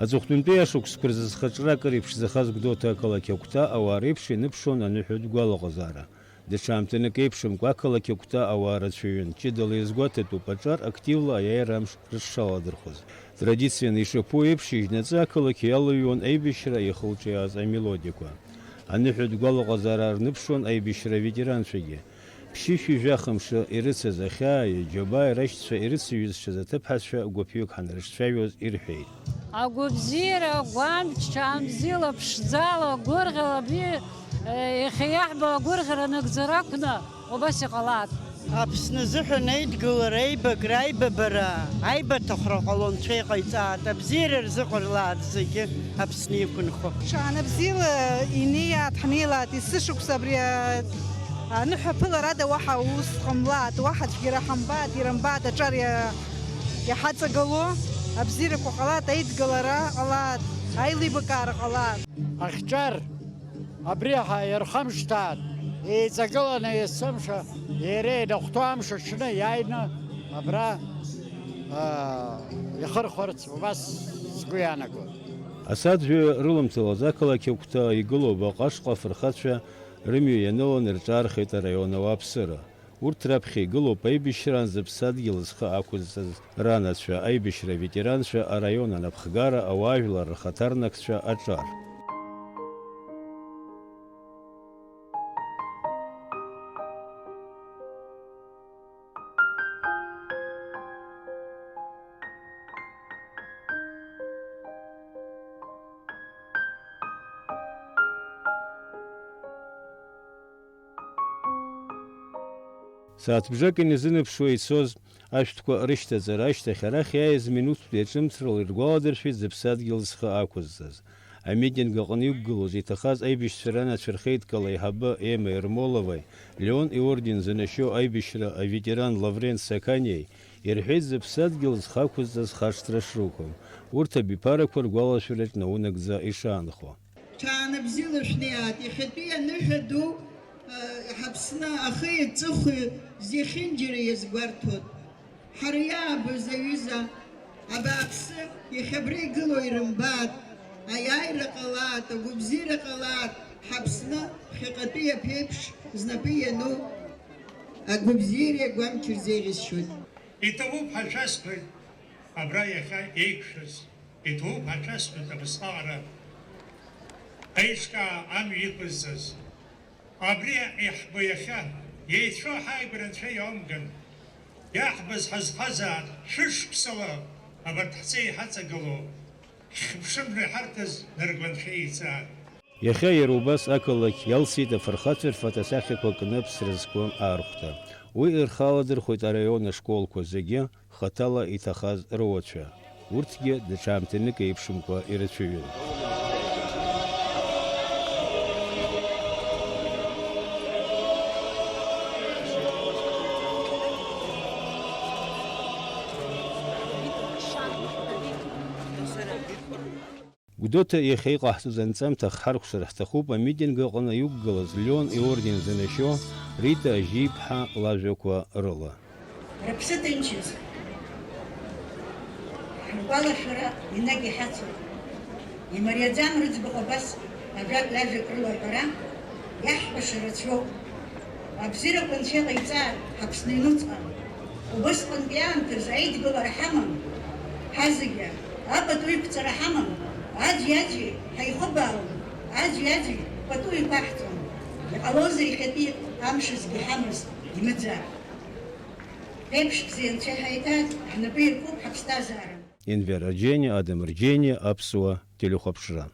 Аҵыхәтәантәи ашықәсқәа рзы зхаҿрак реиԥш захаз Гәдоуҭа ақалақь агәҭа ауаа реиԥш иныԥшуан аныҳәатә гәалаҟазаара. Даҽа аамҭанык еиԥшымкәа ақалақь агәҭа ауаа рацәаҩын, ҷыдала иазгәаҭатәуп аҿар активла аиааира амш рышшаладырхәыз. Традицианы ишаԥу еиԥш ижьнаҵы ақалақь иалыҩуан аибашьра иахылҿиааз амелодиақәа. Аныҳәатә гәалаҟазаара рныԥшуан аибашьра аветеранцәагьы. Ԥшьышәи жәахымшы ирыцыз ахьаа, иџьабаа, ирашьцәа ирыцҩызшаз аҭыԥҳацәа гәыԥҩык ҳанрыҿцәажәоз ирҳәеит. Агәыбзиара, гәамч, ҽаанбзиала, ԥшӡала, гәырӷьала, иахьа агәырӷьара нагӡара акәны убас иҟалап. Аԥсны зыҳәан аидгылара, аибакра, аибабара, аибаҭахәра ҟалон цәа иҟаиҵааит. Абзиара рзыҟарлааит зегьы Аԥсны иқәынхо. Ҽаанбзиала инеиааит, ҳнеилааит, есышықәса абри аныҳәаԥыларада уаҳа ус ҟамлааит, уаҳа цәгьара ҳамбааит, ирымбааит, аҿар иҳаҵагало, абзиарақәа ҟалааит, аидгылара ҟалааит, аилибакаара ҟалааит. Ахҿар абри иархамшҭааит, еиҵагыланы есымша, иара инахәҭоу амш аҽны иааины абра ихырхәарц убас сгәы иаанагоит. Асаӡәы рыламҭалаз ақалақь агәҭа игылоу баҟашҟа афырхацәа рымҩа ианылан ирҿаархеит араион ауааԥсыра. Урҭ раԥхьа игылоуп аибашьраан зыԥсадгьыл зхы ақәызҵаз ранацәа, аибашьра аветеранцәа, араион анапхгара, ауаажәлар рхаҭарнакцәа аҿар. Сааҭбжак иназынаԥшуа ицоз ашәҭқәа рышьҭаҵара ашьҭахь арахь иааиз минуҭтәи аҿымҭрала иргәаладыршәеит зыԥсадгьыл зхы ақәызҵаз. Амитинг аҟны иқәгылоз иҭахаз аибашьцәа ранацәа рхеидкыла аиҳабы Ема Ермоловаи, Леон иорден зынашьо аибашьра аветеран Лаврент Саканиаи ирҳәеит зыԥсадгьыл зхы ақәызҵаз хашҭра шрықәым. Урҭ абиԥарақәа ргәалашәараҿ наунагӡа ишаанхо. Ҽаанбзиала шәнеиааит, иахьатәи аныҳәа ду ҳаԥсны ахи аҵыхәеи зехьынџьара иазгәарҭоит. Ҳара иаабыз аҩыза абааԥсы иахьа абра игыло ирымбааит, аиааира ҟалааит, агәыбзиара ҟалааит, ҳаԥсны ԥхьаҟатәи аԥеиԥш знапы иану агәыбзиареи агәамчи рзеиӷьасшьоит. Иҭоуп ҳашәасҳәоит абра иахьа еиқәшәаз, иҭоуп ҳашәасҳәоит абасҟаара аишкаа амҩа иқәызҵаз. Абри иаҳбо иахьа иеицәоу ҳааигәара анцәа иаумган, иаҳбыз ҳазхазаат шәышықәсала абарҭ ҳцеи ҳаҵагыло, ҳԥшымра иҳарҭаз наргәанцәа еицаат. Иахьа иара убас ақалақь иалсит афырхацәа рфатасахьақәа кны ԥсра зқәым аархәҭа. Уи ирхаладырхәит араион ашколқәа зегьы хаҭала иҭахаз руацәа. Урҭгьы даҽа аамҭанык еиԥшымкәа ирацәаҩын. Гәдоуҭа иахьа иҟаҳҵоз анҵамҭа ҳаркәшар ҳҭахуп амитинг аҟны иқәгылаз Леон иорден зынашьо Рита Ажьи-ԥҳа лажәақәа рыла. Рыԥсы ҭынчыз, ҳгәалашәара инагь иҳацуп. Имариаӡам рыӡбахә абас ажәак-лажәак рылаҳәара, иаҳҳәаша рацәоуп. Абзиарақәа анцәа иҟаиҵааит, ҳаԥсны иныҵҟан. Убысҟантәи аамҭазы аидгылара ҳамам, ҳазегьы апату иқәҵара ҳамам. Аӡәи ҳаихыбаауам, аӡәи пату иқәаҳҵом. Иҟалозар иахьатәи амшазгьы ҳамаз имыӡаар. Еиԥш бзиа анцәа ҳаиҭааит, ҳнапы иркуп ҳаԥсҭазаара. Енвер Арџьениа, Адам Арџьениа, аԥсуа телехәаԥшра.